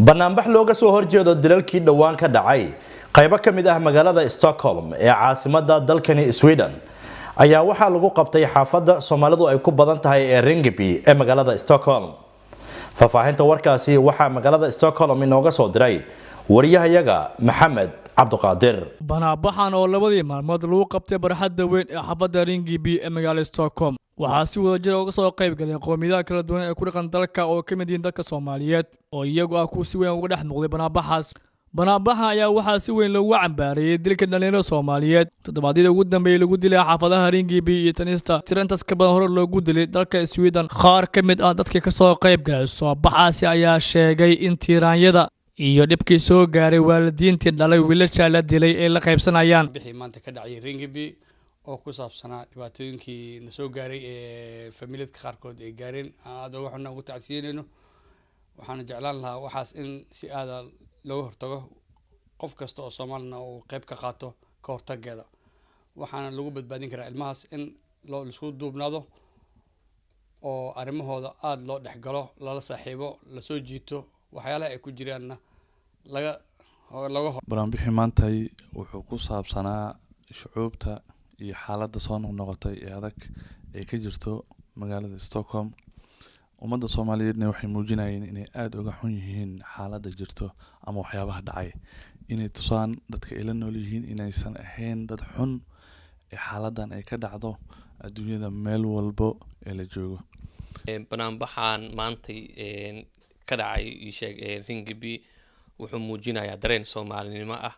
banaanbax looga soo horjeedo dilalkii dhawaan ka dhacay qaybo ka mid ah magaalada Stockholm ee caasimadda dalkani Sweden ayaa waxaa lagu qabtay xaafadda Soomaalidu ay ku badan tahay ee Rinkeby ee magaalada Stockholm. Faahfaahinta warkaasi waxaa magaalada Stockholm inooga soo diray wariyahayaga Maxamed Cabduqaadir. Banaanbaxan oo labadii maalmood lagu qabtay barxadda weyn ee xaafadda Rinkeby ee magaalada Stockholm waxaa si wadajir uga soo qayb galay qowmiyadaha kala duwan ee ku dhaqan dalka oo ka mid yihiin dadka Soomaaliyeed oo iyagu ah ku si weyn uga dhex muuqday banaanbaxaas. Banaanbaxa ayaa waxaa si weyn loogu cambaareeyay dilka dhalinyarada Soomaaliyeed toddobaadkii ugu dambeeyay lagu dilay xaafadaha Rinkeby iyo Tensta tirantas ka badan hore loogu dilay dalka Sweden. Qaar ka mid ah dadka ka soo qayb galay soo baxaasi ayaa sheegay in tiraanyada iyo dhibkii soo gaaray waalidiintii dhalay wiilasha la dilay ee la qaybsanayaan bixi maanta ka dhacay Rinkeby oo ku saabsanaa dhibaatooyinkii la soo gaaray ee familiyadka qaarkood ay gaareen aad uga xunna ugu tacsiinayno. waxaan jeclaan lahaa waxaas in si aad looga hortago qof kasta oo Soomaalina uu qayb ka qaato ka hortaggeeda. waxaana lagu badbaadin karaa ilmahaas in loo isku duubnaado oo arrimahooda aad loo dhexgalo lala saaxiibo la soo jiito waxyaalaha ay ku jiraanna laga banaanbixi maantay wuxuu ku saabsanaa shucuubta iyo xaaladda soo noqnoqotay ee adag ee ka jirto magaalada Stockholm. ummadda Soomaaliyeedna waxay muujinayeen inay aad uga xun yihiin xaaladda jirto ama waxyaabaha dhacay inay tusaan dadka ay la nool yihiin inaysan ahayn dad xun ee xaaladdan ay ka dhacdo adduunyada meel walbo ee la joogo. banaanbaxan maantay ka dhacay Rinkeby wuxuu muujinayaa dareen Soomaalinimo ah.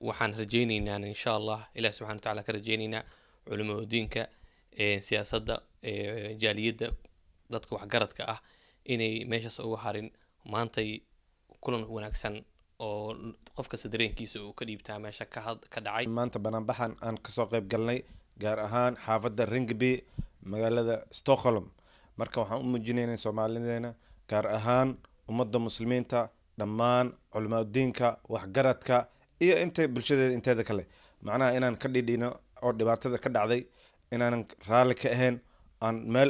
waxaan rajaynaynaa insha Allah Ilaahay subhanahu wa ta'ala ka rajaynaynaa culimada diinka siyaasadda jaaliyadda dadka wax garadka ah inay meeshaas uga harin maantay kulan wanaagsan oo qofka dareenkiisa uu ka dhiibtaa meesha ka dhacay. maanta banaanbaxan aan ka soo qayb galnay gaar ahaan xaafadda Rinkeby magaalada Stockholm. marka waxaan u muujinaynaa Soomaalideena gaar ahaan ummadda muslimiinta dhammaan culimada diinka wax garadka iyo inta bulshadeeda inteeda kale macnaha inaan ka dhidhino oo dhibaatada ka dhacday inaan raali ka ahayn aan meel